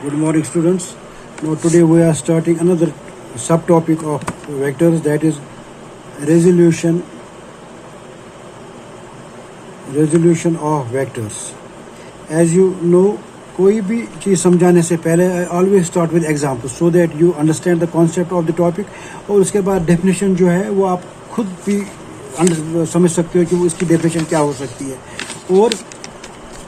Good morning, students. Now today we are starting another subtopic of vectors, that is resolution of vectors. As you know, कोई भी चीज़ समझाने से पहले I always start with examples so that you understand the concept of the topic, और उसके बाद definition जो है वो आप खुद भी समझ सकते हो कि वो इसकी definition क्या हो सकती है, और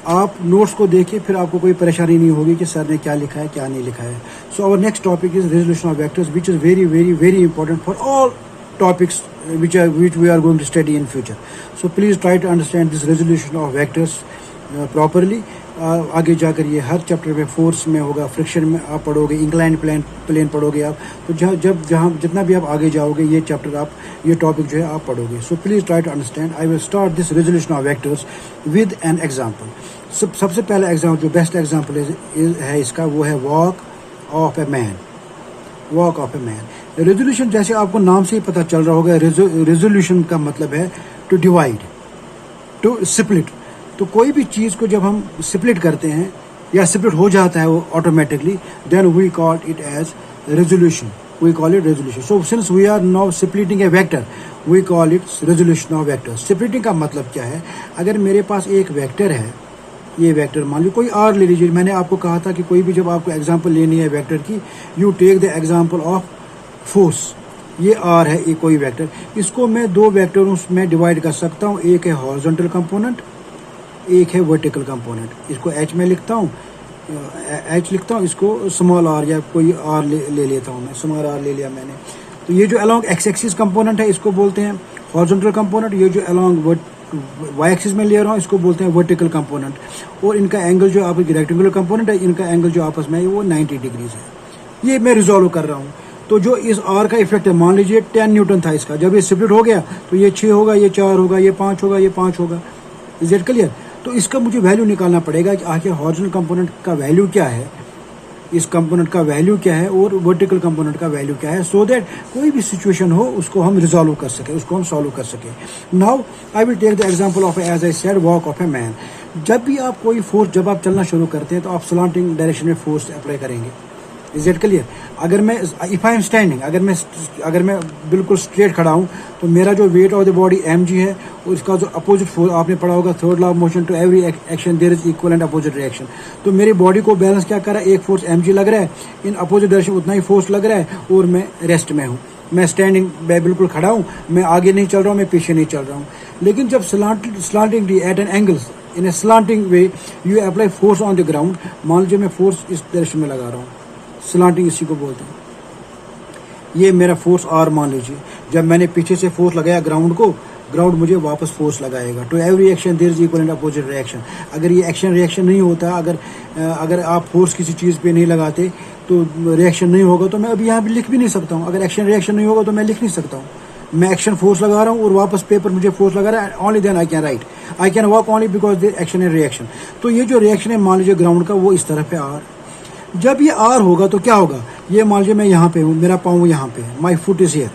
आप नोट्स को देखिए, फिर आपको कोई परेशानी नहीं होगी कि सर ने क्या लिखा है क्या नहीं लिखा है. So our next topic is resolution of vectors, which is very very very important for all topics which we are going to study in future. So please try to understand this resolution of vectors properly. आगे जाकर ये हर chapter में force में होगा, friction में आप पढ़ोगे, inclined plane पढ़ोगे आप, तो जहाँ जितना भी आप आगे जाओगे ये चैप्टर आप ये टॉपिक जो है आप पढ़ोगे. So please try to understand. I will start this resolution of vectors with an example. सबसे पहला एग्जाम्पल जो बेस्ट एग्जाम्पल है इसका, वो है walk of a man. Walk of a man. Resolution जैसे आपको नाम से ही पता चल रहा होगा, रेजोल्यूशन का मतलब है टू डिवाइड, टू स्प्लिट. तो कोई भी चीज़ को जब हम स्प्लिट करते हैं या स्प्लिट हो जाता है वो automatically, then we call it as resolution. We call it resolution. So since we are now splitting a vector, we call it resolution of vector. Splitting का मतलब क्या है? अगर मेरे पास एक वेक्टर है, ये वेक्टर मान लीजिए कोई आर ले लीजिए. मैंने आपको कहा था कि कोई भी जब आपको एग्जांपल लेनी है वेक्टर की, you take the example of force. ये आर है, ये कोई वेक्टर, इसको मैं दो वेक्टरों में डिवाइड कर सकता हूँ. एक है हॉरिजॉन्टल कंपोनेंट, एक है वर्टिकल कंपोनेंट. इसको एच में लिखता हूँ, एच लिखता हूँ, इसको स्मॉल आर या कोई आर ले लेता हूँ मैं, स्मॉल आर ले लिया मैंने. तो ये जो अलोंग एक्स एक्सिस कंपोनेंट है इसको बोलते हैं हॉरिजॉन्टल कंपोनेंट. ये जो अलोंग वाई एक्सिस में ले रहा हूँ इसको बोलते हैं वर्टिकल कंपोनेंट. और इनका एंगल जो आपकी रेक्टेंगुलर कंपोनेंट है, इनका एंगल जो आपस में है वो 90 डिग्रीज है. ये मैं रिजॉल्व कर रहा हूँ. तो जो इस आर का इफेक्ट है, मान लीजिए 10 न्यूटन था इसका, जब ये स्प्लिट हो गया तो ये 6 होगा, ये 4 होगा, ये 5 होगा, ये 5 होगा. Is it clear? तो इसका मुझे वैल्यू निकालना पड़ेगा कि आखिर हॉरिजॉन्टल कंपोनेंट का वैल्यू क्या है, इस कंपोनेंट का वैल्यू क्या है और वर्टिकल कंपोनेंट का वैल्यू क्या है, सो दैट कोई भी सिचुएशन हो उसको हम रिजॉल्व कर सके, उसको हम सॉल्व कर सके. Now I will take the example of, as I said, walk of a man. जब भी आप कोई फोर्स, जब आप चलना शुरू करते हैं तो आप स्लांटिंग डायरेक्शन में फोर्स अप्लाई करेंगे. Is it clear? अगर मैं इफ आई एम स्टैंडिंग, अगर मैं बिल्कुल स्ट्रेट खड़ा हूँ तो मेरा जो weight of the body mg है, और इसका जो अपोजिट फोर्स आपने पढ़ा होगा, third law of motion, to every action there is equal and opposite reaction. तो मेरी बॉडी को बैलेंस क्या कर रहा है? एक फोर्स mg लग रहा है, इन अपोजिट डायरेक्शन उतना ही फोर्स लग रहा है, और मैं रेस्ट में हूँ. मैं स्टैंडिंग, मैं बिल्कुल खड़ा हूँ, मैं आगे नहीं चल रहा हूँ, मैं पीछे नहीं चल रहा हूँ. लेकिन जब slanting at an angle, in a slanting way, you apply force on the ground. मान लीजिए मैं फोर्स इस डायरेक्शन में लगा रहा हूँ, स्लांटिंग इसी को बोलते हैं. ये मेरा फोर्स आर मान लीजिए. जब मैंने पीछे से फोर्स लगाया ग्राउंड को, ग्राउंड मुझे वापस फोर्स लगाएगा. To every action there is equal and opposite reaction. अगर ये एक्शन रिएक्शन नहीं होता, अगर आप फोर्स किसी चीज़ पे नहीं लगाते तो रिएक्शन नहीं होगा, तो मैं अभी यहाँ भी लिख भी नहीं सकता हूँ. अगर एक्शन रिएक्शन नहीं होगा तो मैं लिख नहीं सकता हूँ. मैं एक्शन फोर्स लगा रहा हूँ और वापस पेपर मुझे फोर्स लगा रहा है, only then I can right, I can walk only because there action and reaction. तो ये जो रिएक्शन है मान लीजिए ग्राउंड का, वो इस तरफ है आर. जब ये आर होगा तो क्या होगा? ये मान लीजिए मैं यहाँ पे हूँ, मेरा पाँव यहाँ पे है, माई फुट इज हियर.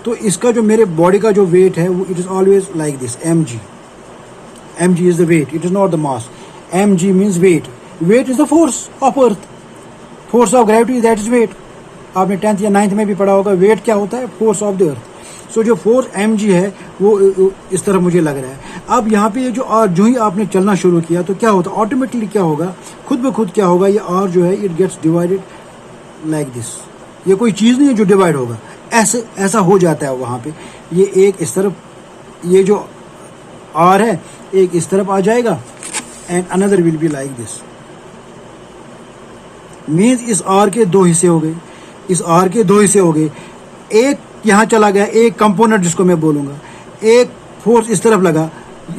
तो इसका जो मेरे बॉडी का जो वेट है वो it is always like this, mg. mg is the weight, it is not the mass. mg means weight. Weight is the force of earth. Force of gravity, that is weight. आपने 10th या 9th में भी पढ़ा होगा, wait क्या होता है? Force of the earth. So जो फोर्स mg है वो इस तरफ मुझे लग रहा है. अब यहाँ पे ये जो ही आपने चलना शुरू किया तो क्या होता है? ऑटोमेटिकली क्या होगा? खुद ब खुद क्या होगा? ये आर जो है it gets divided like this. ये कोई चीज़ नहीं है जो डिवाइड होगा, ऐसा हो जाता है वहाँ पे. ये एक इस तरफ, ये जो आर है एक इस तरफ आ जाएगा, and another will be like this. Means इस आर के दो हिस्से हो गए, इस आर के दो हिस्से हो गए. एक यहाँ चला गया, एक कंपोनेंट जिसको मैं बोलूँगा. एक फोर्स इस तरफ लगा,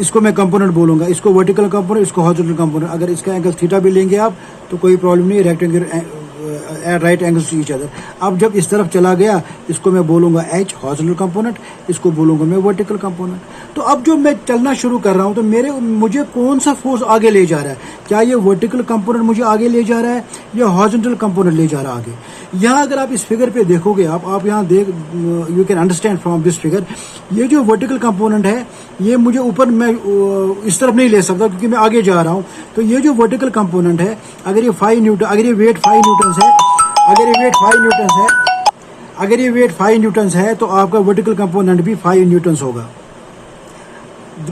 इसको मैं कंपोनेंट बोलूँगा. इसको वर्टिकल कंपोनेंट, इसको हॉरिजॉन्टल कंपोनेंट. अगर इसका एंगल थीटा भी लेंगे आप तो कोई प्रॉब्लम नहीं. At right angles to each other. अब जब इस तरफ चला गया, इसको मैं बोलूंगा एच हॉरिजॉन्टल कंपोनेंट, इसको बोलूंगा मैं वर्टिकल कंपोनेंट। तो अब जो मैं चलना शुरू कर रहा हूं तो मुझे कौन सा फोर्स आगे ले जा रहा है? क्या ये वर्टिकल कंपोनेंट मुझे आगे ले जा रहा है या हॉरिजॉन्टल कंपोनेंट ले जा रहा है आगे? यहाँ अगर आप इस फिगर पे देखोगे, आप यहाँ देख, you can understand from this figure, ये जो वर्टिकल कंपोनेंट है ये मुझे ऊपर मैं इस तरफ नहीं ले सकता क्योंकि मैं आगे जा रहा हूँ। तो ये जो वर्टिकल कंपोनेंट है, अगर ये 5 न्यूटन, अगर ये वेट 5 न्यूटन है, अगर ये वेट 5 न्यूटन है, अगर ये वेट 5 न्यूटन है तो आपका वर्टिकल कंपोनेंट भी 5 न्यूटन होगा।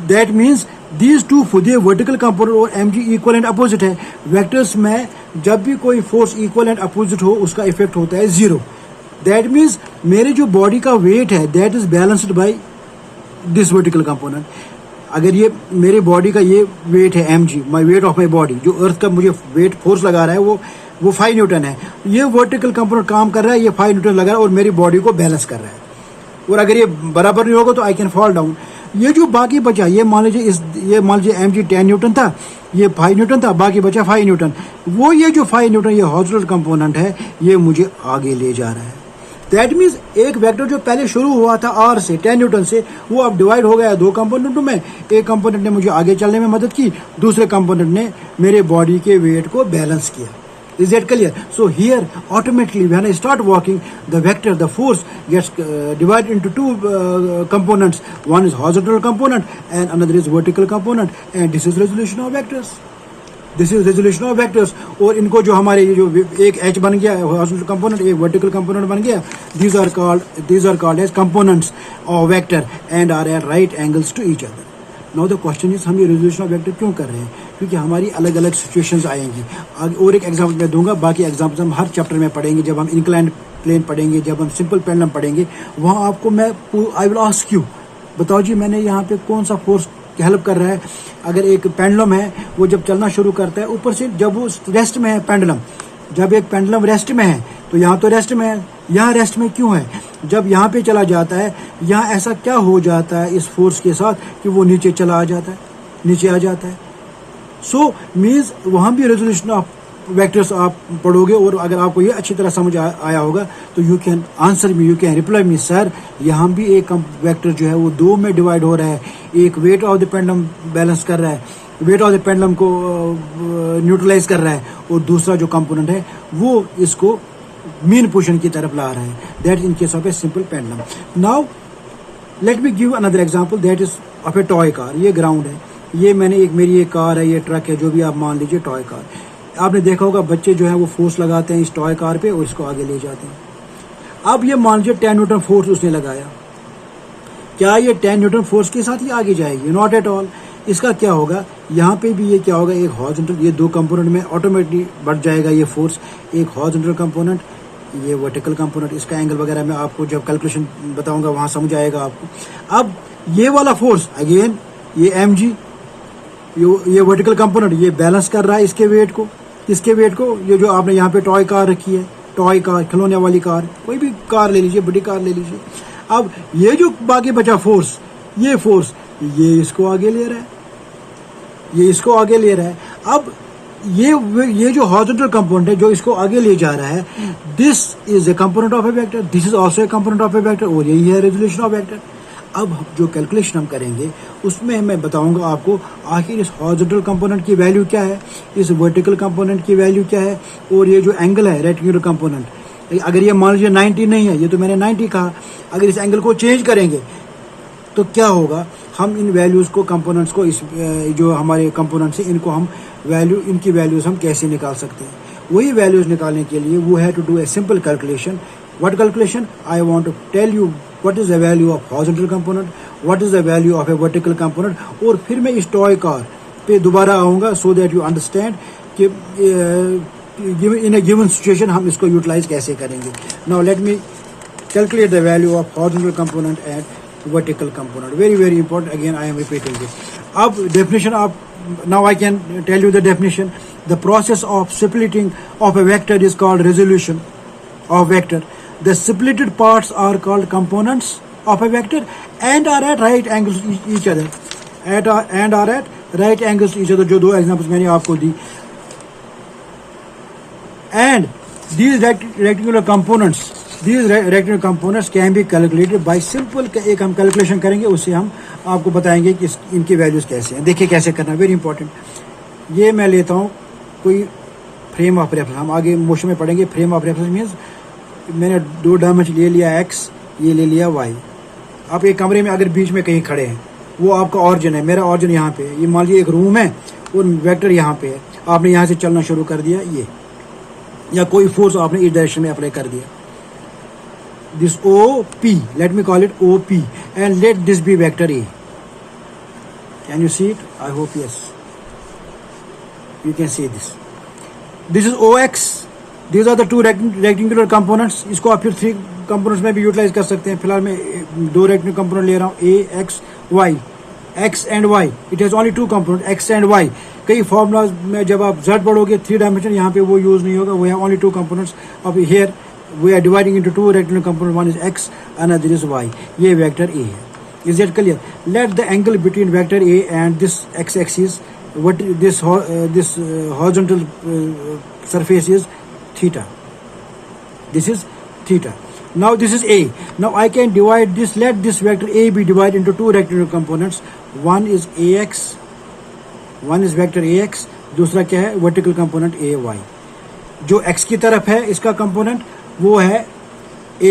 That means these two vertical component और mg इक्वल एंड अपोजिट है। वेक्टर्स में जब भी कोई फोर्स इक्वल एंड अपोजिट हो उसका इफेक्ट होता है 0। दैट मीन्स मेरे जो बॉडी का वेट है that is balanced by this vertical component. अगर ये मेरे बॉडी का ये वेट है mg, my weight of my body, जो अर्थ का मुझे वेट फोर्स लगा रहा है वो 5 न्यूटन है। ये वर्टिकल कंपोनेंट काम कर रहा है, ये 5 न्यूटन लगा रहा है और मेरी बॉडी को बैलेंस कर रहा है। और अगर ये बराबर नहीं होगा तो आई कैन फॉल डाउन। ये जो बाकी बचा, ये मान लीजिए mg 10 न्यूटन था, ये 5 न्यूटन था, बाकी बचा 5 न्यूटन। वो ये जो 5 न्यूटन ये हॉरिजॉन्टल कंपोनेंट है, ये मुझे आगे ले जा रहा है। दैट मीन्स एक वेक्टर जो पहले शुरू हुआ था r से 10 न्यूटन से, वो अब डिवाइड हो गया 2 कंपोनेंटों में। एक कंपोनेंट ने मुझे आगे चलने में मदद की, दूसरे कंपोनेंट ने मेरे बॉडी के वेट को बैलेंस किया। Is that clear? So here automatically when I start walking, the vector, the force gets divided into 2 components. One is horizontal component and another is vertical component, and this is resolution of vectors. This is resolution of vectors. और इनको जो हमारे ये जो एक h बन गया horizontal component, एक vertical component बन गया, these are called as components of vector and are at right angles to each other. Now the question is, हम ये रेजोल्यूशन ऑफ वेक्टर क्यों कर रहे हैं? क्योंकि हमारी अलग अलग सिचुएशंस आएंगी। और एक एग्जांपल मैं दूंगा, बाकी एग्जांपल्स हम हर चैप्टर में पढ़ेंगे। जब हम इंक्लाइंड प्लेन पढ़ेंगे, जब हम सिंपल पेंडुलम पढ़ेंगे, वहाँ आपको मैं आई विल आस्क यू, बताओ जी मैंने यहाँ पे कौन सा फोर्स हेल्प कर रहा है। अगर एक पेंडुलम है, वो जब चलना शुरू करता है, ऊपर से जब वो रेस्ट में है पेंडुलम, जब एक पेंडुलम रेस्ट में है तो यहाँ तो रेस्ट में है, यहाँ रेस्ट में क्यों है? जब यहाँ पे चला जाता है, यहाँ ऐसा क्या हो जाता है इस फोर्स के साथ कि वो नीचे चला आ जाता है, नीचे आ जाता है। सो मीन्स वहाँ भी रेजोल्यूशन ऑफ वेक्टर्स आप पढ़ोगे, और अगर आपको ये अच्छी तरह समझ आया होगा तो you can answer me, you can reply me, sir यहाँ भी एक वेक्टर जो है वो 2 में डिवाइड हो रहा है। एक weight of the pendulum balance कर रहा है, वेट ऑफ द पेंडुलम को न्यूट्रलाइज कर रहा है, और दूसरा जो कंपोनेंट है वो इसको मीन पोजीशन की तरफ ला रहा है। That in case of a simple pendulum. Now let me give another example, that is of A toy car. ये ग्राउंड है, ये मेरी एक कार है, ये ट्रक है, जो भी आप मान लीजिए टॉय कार। आपने देखा होगा बच्चे जो है वो फोर्स लगाते हैं इस टॉय कार पे और इसको आगे ले जाते हैं। अब ये मान लीजिए 10 न्यूटन फोर्स उसने लगाया, क्या ये 10 न्यूटन फोर्स के साथ ही आगे जाएगी? Not at all. इसका क्या होगा, यहाँ पे भी ये क्या होगा, एक हॉरिजॉन्टल, ये 2 कंपोनेंट में ऑटोमेटिकली बढ़ जाएगा ये फोर्स। एक हॉरिजॉन्टल कंपोनेंट, ये वर्टिकल कंपोनेंट, इसका एंगल वगैरह मैं आपको जब कैलकुलेशन बताऊंगा वहां समझ आएगा आपको। अब ये वाला फोर्स अगेन, ये mg, ये वर्टिकल कंपोनेंट ये बैलेंस कर रहा है इसके वेट को, किसके वेट को? ये जो आपने यहाँ पे टॉय कार रखी है, टॉय कार, खिलौने वाली कार, कोई भी कार ले लीजिए, बड़ी कार ले लीजिए। अब ये जो बाकी बचा फोर्स, ये फोर्स ये इसको आगे ले रहा है, ये इसको आगे ले रहा है। अब ये जो हॉरिजॉन्टल कंपोनेंट है जो इसको आगे ले जा रहा है, this is a component of A vector, this is also a component of A vector, और यही है रेजोल्यूशन ऑफ वेक्टर। अब जो कैलकुलेशन हम करेंगे उसमें मैं बताऊंगा आपको आखिर इस हॉरिजॉन्टल कंपोनेंट की वैल्यू क्या है, इस वर्टिकल कंपोनेंट की वैल्यू क्या है, और ये जो एंगल है रेक्टेंगुलर कंपोनेंट, अगर ये मान लीजिए 90 नहीं है, ये तो मैंने 90 कहा, अगर इस एंगल को चेंज करेंगे तो क्या होगा? हम इन वैल्यूज को, कंपोनेंट्स को, इस जो हमारे कंपोनेंट्स हैं इनको हम वैल्यू, इनकी वैल्यूज हम कैसे निकाल सकते हैं? वही वैल्यूज निकालने के लिए वो है to do a simple calculation. What calculation? I want to tell you what is the value of horizontal component, what is the value of a vertical component, और फिर मैं इस टॉय कार पे दोबारा आऊंगा सो दैट यू अंडरस्टैंड कि इन ए given situation हम इसको यूटिलाइज कैसे करेंगे। Now let me calculate the value of horizontal component and vertical component. Very important, again I am repeating it. अब definition of, now I can tell you the definition. The process of splitting of a vector is called resolution of vector. The splitted parts are called components of a vector and are at right angles to each other, and are at right angles to each other, जो 2 examples मैंने आपको दी। And These rectangular components can be calculated by simple, एक हम calculation करेंगे, उससे हम आपको बताएंगे कि इनकी वैल्यूज कैसे हैं. देखिए कैसे करना, वेरी इंपॉर्टेंट. ये मैं लेता हूँ कोई फ्रेम ऑफ रेफरेंस, हम आगे मोशन में पढ़ेंगे. फ्रेम ऑफ रेफरेंस मीन्स मैंने 2 डायमेंशन ले लिया x, ये ले लिया y. आप एक कमरे में अगर बीच में कहीं खड़े हैं, वो आपका ऑरिजिन है, मेरा ऑरिजिन यहाँ पे है. ये मान लीजिए एक रूम है और वेक्टर यहाँ पे है, आपने यहाँ से चलना शुरू कर दिया, ये या कोई फोर्स आपने इस डायरेक्शन में अप्लाई कर दिया. This OP, let me call it OP, and let this be vector A. Can you see it? I hope yes, you can see this. This is OX. These are the 2 rectangular components. इसको आप फिर 3 components में भी utilise कर सकते हैं. फिलहाल मैं 2 rectangular component ले रहा हूँ, A, X, Y. X and Y. It has only 2 components, X and Y. कई फॉर्मूलाज में जब आप Z पढ़ोगे 3 डायमेंशन, यहाँ पे वो यूज नहीं होगा. We have only 2 components. अब here we are dividing into 2 rectangular components. One is X, another is Y. ये vector A है. Is that clear? Let the angle between vector A and this x-axis, what this horizontal surface is theta. This is theta. Now this is A. Now I can divide this. Let this vector A be divided into 2 rectangular components. One is AX. One is vector AX. दूसरा क्या है? Vertical component AY. जो x की तरफ है इसका component वो है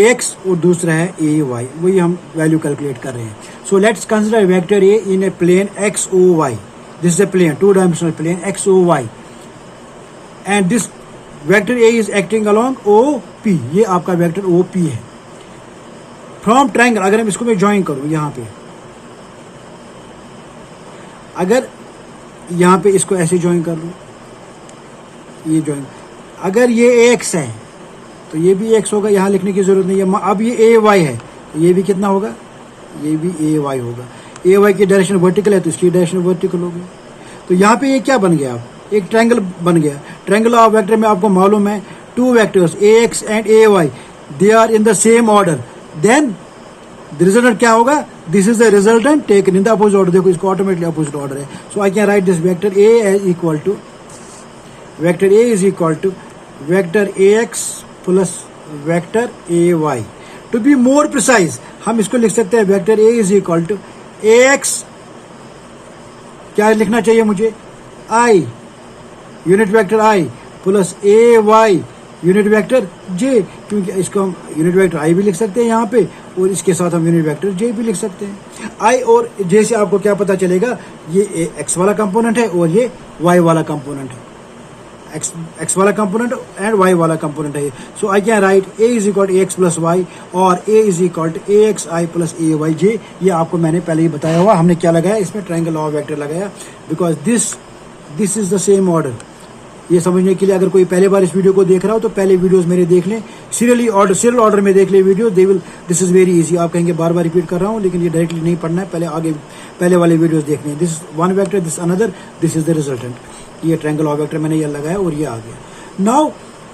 AX और दूसरा है AY. वही हम वैल्यू कैलकुलेट कर रहे हैं. So let's consider vector A in a plane XOY. This is a plane, 2-dimensional plane XOY, and this vector A is acting along OP. ये आपका वेक्टर OP है. From triangle, अगर हम इसको मैं ज्वाइन करूँ यहाँ पे, अगर यहाँ पे इसको ऐसे ज्वाइन कर लूँ, ये ज्वाइन, अगर ये AX है तो ये भी AX होगा, यहाँ लिखने की जरूरत नहीं है. अब ये AY है तो ये भी कितना होगा? ये भी AY होगा. AY की डायरेक्शन वर्टिकल है तो इसकी डायरेक्शन वर्टिकल होगी. तो यहाँ पे ये क्या बन गया? एक ट्रायंगल बन गया. ट्रायंगल ऑफ वेक्टर में आपको मालूम है 2 vectors AX and AY, they are in the same order. Then the resultant क्या होगा? This is the resultant taken in the opposite order. देखो इसको ऑटोमेटिकली अपोजिट ऑर्डर है. So I can write this vector A as equal to, vector A is equal to vector AX plus vector AY. To be more precise हम इसको लिख सकते हैं vector A is equal to AX, क्या लिखना चाहिए मुझे? I, unit vector I plus AY unit vector J, क्योंकि इसको हम यूनिट वेक्टर I भी लिख सकते हैं यहाँ पे और इसके साथ हम यूनिट वेक्टर J भी लिख सकते हैं. I और J से आपको क्या पता चलेगा? ये X वाला कंपोनेंट है और ये Y वाला कंपोनेंट है. X वाला कंपोनेंट एंड Y वाला कंपोनेंट है. So I can write A is equal to AX plus Y और A is equal to AXI plus AYJ. ये आपको मैंने पहले ही बताया हुआ. हमने क्या लगाया इसमें? ट्रायंगल ऑफ वेक्टर लगाया, because this is the same order. ये समझने के लिए अगर कोई पहले बार इस वीडियो को देख रहा हो तो पहले वीडियोस मेरे देख लें, सीरियल ऑर्डर में देख ले video. This is very easy. आप कहेंगे बार बार रिपीट कर रहा हूँ, लेकिन ये डायरेक्टली नहीं पढ़ना है, पहले वाले वीडियोस देखने हैं. This one vector, this another, this is the resultant. ये ट्रायंगल ऑफ वेक्टर मैंने ये लगाया और ये आ गया. Now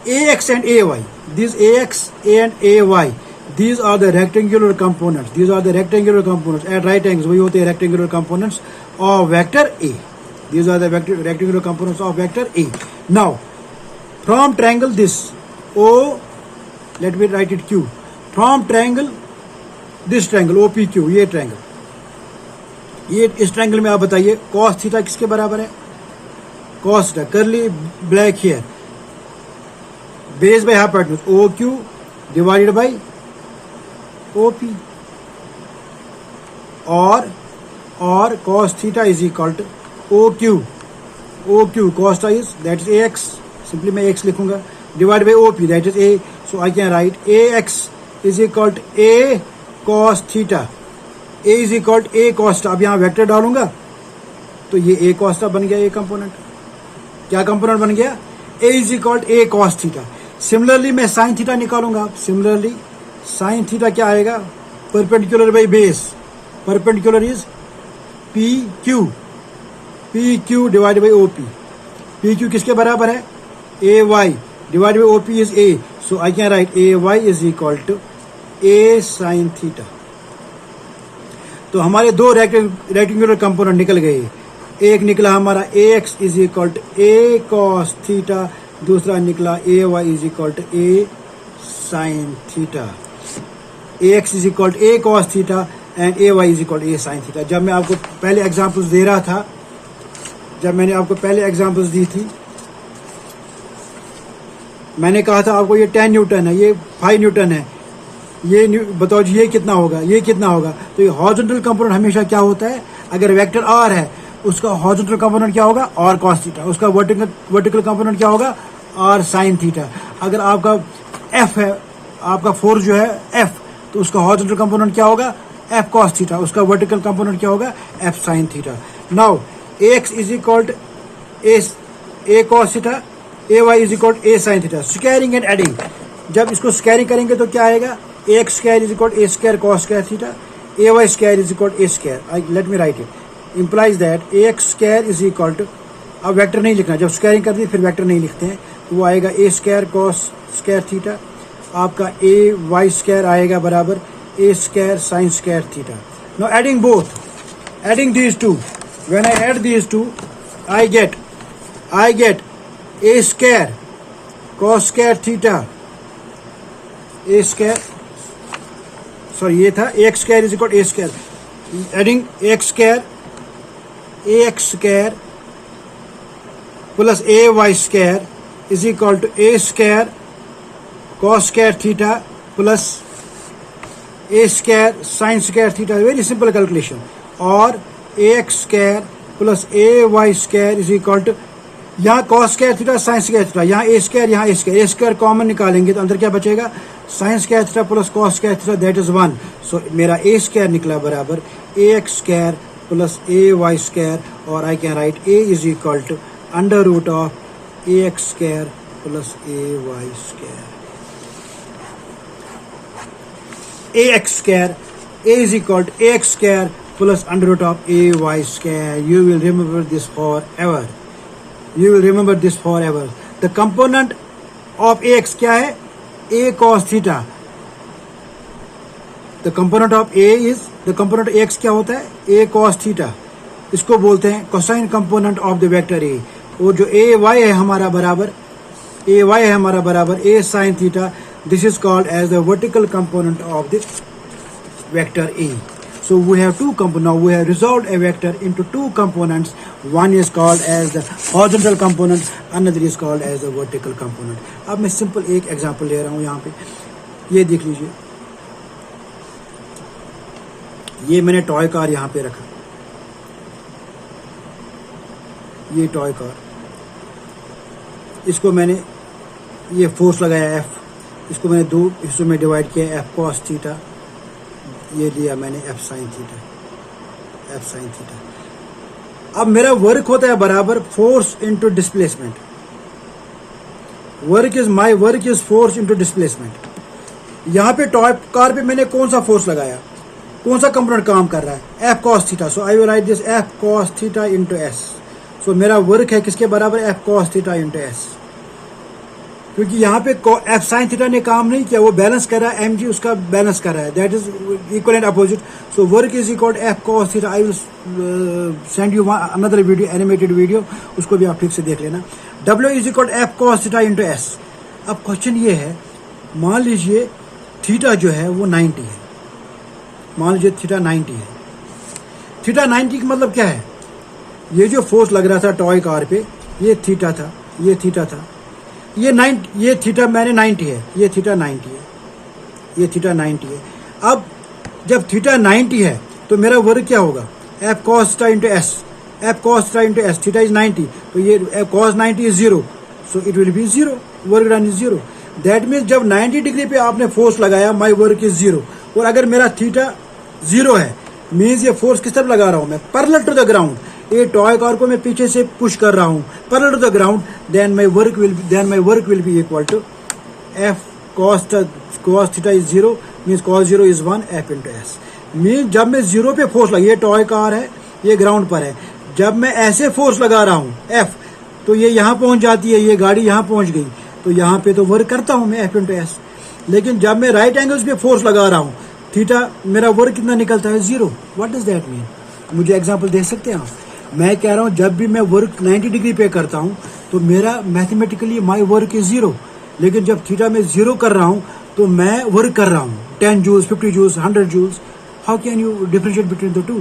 AX and AY, this AX and AY, these are the rectangular components. These are the rectangular components at right angles. वही होते हैं rectangular components of vector A. These are the rectangular components of vector A. Now, from triangle this O, let me write it Q. From triangle this triangle OPQ, ये triangle, ये इस triangle में आप बताइए cos theta किसके बराबर है? Cos theta, curly black here, base by hypotenuse OQ divided by OP, or cos theta is equal to OQ cos theta is, that is AX, simply मैं AX लिखूंगा, divided by OP, that is A. So I can write AX is equal to A cos theta. A is equal to A cos theta. अब यहाँ vector डालूंगा तो ये A cos theta बन गया. A component, क्या component बन गया? A is equal to A cos theta. Similarly मैं साइन थीटा निकालूंगा. सिमिलरली साइन थीटा क्या आएगा? Perpendicular by base. Perpendicular is PQ divided by OP. PQ किसके बराबर है? AY divided by OP is A. So I can write AY is equal to A sine theta. तो हमारे 2 rectangular component निकल गए. एक निकला हमारा AX is equal to A cos theta दूसरा निकला A Y is equal to A sine theta, A X is equal to A cos theta and A Y is equal to A sine theta. जब मैं आपको पहले examples दे रहा था, जब मैंने आपको पहले एग्जांपल्स दी थी, मैंने कहा था आपको ये 10 न्यूटन है, ये 5 न्यूटन है, ये बताओ जी ये कितना होगा, ये कितना होगा। तो ये हॉरिजॉन्टल कंपोनेंट हमेशा क्या होता है, अगर वेक्टर आर है उसका हॉरिजॉन्टल कंपोनेंट क्या होगा, आर कॉस थीटा, उसका वर्टिकल कंपोनेंट क्या होगा, आर साइन थीटा। अगर आपका एफ है, आपका फोर्स जो है एफ, तो उसका हॉरिजॉन्टल कंपोनेंट क्या होगा, एफ कॉस थीटा, उसका वर्टिकल कंपोनेंट क्या होगा, F sine theta. Now A X is equal to A cos theta, A Y is equal to A sine theta. Squaring and adding, जब इसको squaring करेंगे तो क्या आएगा, A X square is equal to A square cos square theta, A Y square is equal to A square. Let me write it, implies that A X square is equal to, अब vector नहीं लिखना, जब squaring कर दी फिर vector नहीं लिखते हैं, तो वो आएगा A square cos square theta, आपका ए वाई स्क्वायर आएगा बराबर A square sine square theta. Now adding both, adding these two, when I add these two I get A square cos square theta, A square, sorry ये था A X square is equal A square, adding A X square plus A Y square is equal to A square cos square theta plus A square sine square theta. Very simple calculation. और A X square plus A Y square is equal to, यहाँ cos square theta sine square theta, यहाँ A square, यहाँ A square common निकालेंगे तो अंदर क्या बचेगा, sine square theta plus cos square theta, that is 1। So मेरा A square निकला बराबर A X square plus A Y square, और I can write A is equal to under root of A X square plus A Y square. A X square, A is equal to A X square plus under root of A Y square. You will remember this forever, you will remember this forever. The component of ax क्या है, a cos theta. The component of a is, the component of x क्या होता है, a cos theta. इसको बोलते हैं cosine component of the vector a. और जो a y है हमारा बराबर, a y है हमारा बराबर a sin theta. This is called as the vertical component of the vector a. So we have two components. Now we have resolved a vector into two components. One is called as the horizontal component, another is called as the vertical component. अब मैं simple एक example ले रहा हूँ यहाँ पे, ये देख लीजिए, ये मैंने टॉय कार यहाँ पे रखा, ये टॉय कार, इसको मैंने ये फोर्स लगाया F, इसको मैंने दो हिस्सों में डिवाइड किया, F cos थीटा, ये दिया मैंने F sin theta, F sin theta. अब मेरा वर्क होता है बराबर force into displacement. My work is force into displacement. यहाँ पे टॉय कार पे मैंने कौन सा फोर्स लगाया, कौन सा कंपोनेंट काम कर रहा है, F cos theta. So I will write this F cos theta into S। सो मेरा वर्क है किसके बराबर, F cos theta into S, क्योंकि यहाँ पे F sin थीटा ने काम नहीं किया, वो बैलेंस कर रहा है, mg उसका बैलेंस कर रहा है, that is equal and opposite. So work is equal F cos theta. I will send you another video, animated video, उसको भी आप ठीक से देख लेना। W is equal F cos theta into S। अब क्वेश्चन ये है, मान लीजिए थीटा जो है वो 90 है, मान लीजिए थीटा 90 है। थीटा 90 का मतलब क्या है, ये जो फोर्स लग रहा था टॉय कार पे, ये थीटा था, ये थीटा था, ये थीटा मैंने 90 है, ये थीटा 90 है, ये थीटा 90 है। अब जब थीटा 90 है तो मेरा वर्क क्या होगा, F cos theta into S, F cos theta into S, theta is 90, तो ये cos 90 is 0, so it will be 0, work done is 0। That means जब 90 डिग्री पे आपने फोर्स लगाया, माई वर्क इज 0। और अगर मेरा थीटा 0 है, मीन्स ये फोर्स किस तरफ लगा रहा हूं मैं, पैरेलल टू द ग्राउंड। ये टॉय कार को मैं पीछे से पुश कर रहा हूं parallel to the ground, then my work will be equal to F cos theta is 0, means cos 0 is 1, F into S। मीन्स जब मैं 0 पे फोर्स लगा, ये टॉय कार है, ये ग्राउंड पर है, जब मैं ऐसे फोर्स लगा रहा हूँ F, तो ये यहाँ पहुंच जाती है, ये गाड़ी यहाँ पहुंच गई, तो यहाँ पे तो वर्क करता हूँ मैं F इंटू S। लेकिन जब मैं राइट एंगल्स पे फोर्स लगा रहा हूँ, थीटा मेरा वर्क कितना निकलता है, 0। व्हाट डज दैट मीन, मुझे एग्जांपल दे सकते हैं आप। मैं कह रहा हूँ जब भी मैं वर्क 90 डिग्री पे करता हूँ तो मेरा मैथमेटिकली माई वर्क इज 0। लेकिन जब थीटा में 0 कर रहा हूँ तो मैं वर्क कर रहा हूँ 10 joules, 50 joules, 100 joules. How can you differentiate between the two?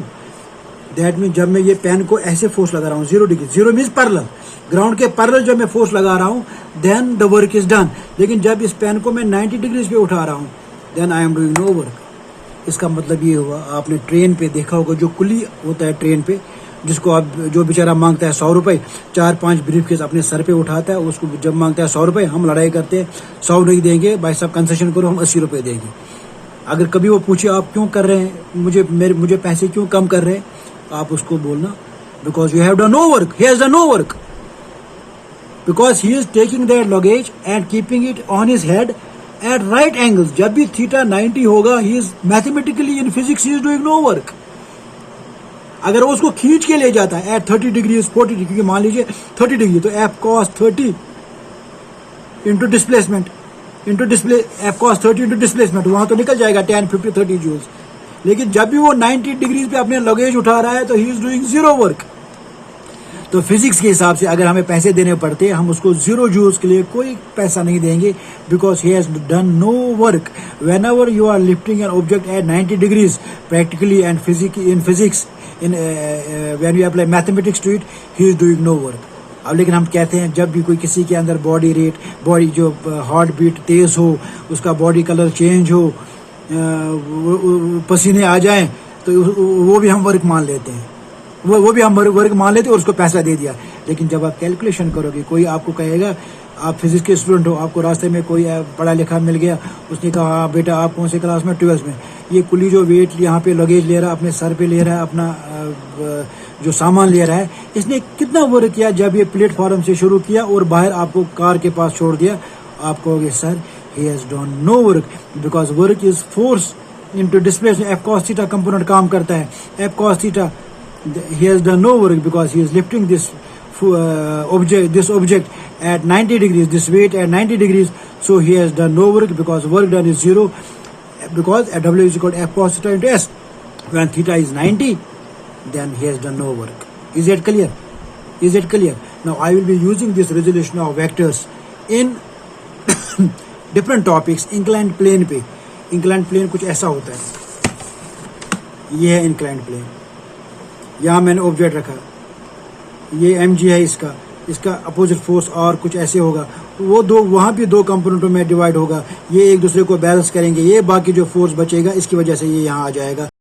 That mean जब मैं ये पेन को ऐसे फोर्स लगा रहा हूँ 0 डिग्री, 0 मीन्स पैरेलल, ग्राउंड के पैरेलल जब मैं फोर्स लगा रहा हूँ then the work is done. लेकिन जब इस पेन को मैं 90 डिग्रीज पे उठा रहा हूँ then I am doing no work. इसका मतलब ये हुआ, आपने ट्रेन पे देखा होगा जो कुली होता है ट्रेन पे, जिसको आप जो बेचारा मांगता है 100 रुपए, 4-5 ब्रीफकेस अपने सर पे उठाता है, उसको जब मांगता है 100 रुपए, हम लड़ाई करते हैं 100 नहीं देंगे भाई साहब, कंसेशन करो, हम 80 रुपए देंगे। अगर कभी वो पूछे आप क्यों कर रहे हैं, मुझे पैसे क्यों कम कर रहे हैं, आप उसको बोलना because you have done no work, he has done no work, because he is taking that luggage and keeping it on his head at right angles. जब भी थीटा 90 होगा, he is mathematically in physics he is doing no work. अगर वो उसको खींच के ले जाता है एट 30 डिग्री 40 डिग्री, क्योंकि मान लीजिए 30 डिग्री, तो F cos 30 into displacement F cos 30 into displacement, वहां तो निकल जाएगा 10, 50, 30 जूल्स। लेकिन जब भी वो 90 डिग्रीज पे अपने लगेज उठा रहा है तो ही इज डूइंग 0 वर्क। तो फिजिक्स के हिसाब से अगर हमें पैसे देने पड़ते हम उसको 0 जूल्स के लिए कोई पैसा नहीं देंगे, because he has done no work. Whenever you are lifting an object at 90 degrees practically and in physics, when you apply mathematics to it, he is doing no work. अब लेकिन हम कहते हैं जब भी कोई किसी के अंदर बॉडी जो हार्ट बीट तेज हो, उसका बॉडी कलर चेंज हो, पसीने आ जाएं, तो वो भी हम वर्क मान लेते हैं, वो भी हम वर्क मान लेते हैं और उसको पैसा दे दिया। लेकिन जब आप कैलकुलेशन करोगे, कोई आपको कहेगा, आप फिजिक्स के स्टूडेंट हो, आपको रास्ते में कोई पढ़ा लिखा मिल गया, उसने कहा हाँ बेटा आप कौन से क्लास में, 12th में, ये कुली जो वेट यहाँ पे लगेज ले रहा है, अपने सर पे ले रहा है, अपना जो सामान ले रहा है, इसने कितना वर्क किया जब ये प्लेटफॉर्म से शुरू किया और बाहर आपको कार के पास छोड़ दिया। आप कहोगे sir he has done no work, because work is force into displacement. F cos theta component काम करता है, F cos theta, he has done no work because he is lifting this object at 90 degrees, this weight at 90 degrees, so he has done no work because work done is 0, because W is equal to F cos theta into S. When theta is 90, then he has done no work. Is it clear? Is it clear? Now I will be using this resolution of vectors in different topics. Inclined plane पे, inclined plane कुछ ऐसा होता है, ये है inclined plane, यहाँ मैंने object रखा, ये mg है, इसका अपोजिट फोर्स और कुछ ऐसे होगा, वो दो वहाँ भी 2 कंपोनेंटों में डिवाइड होगा, ये एक दूसरे को बैलेंस करेंगे, ये बाकी जो फोर्स बचेगा इसकी वजह से ये यहाँ आ जाएगा।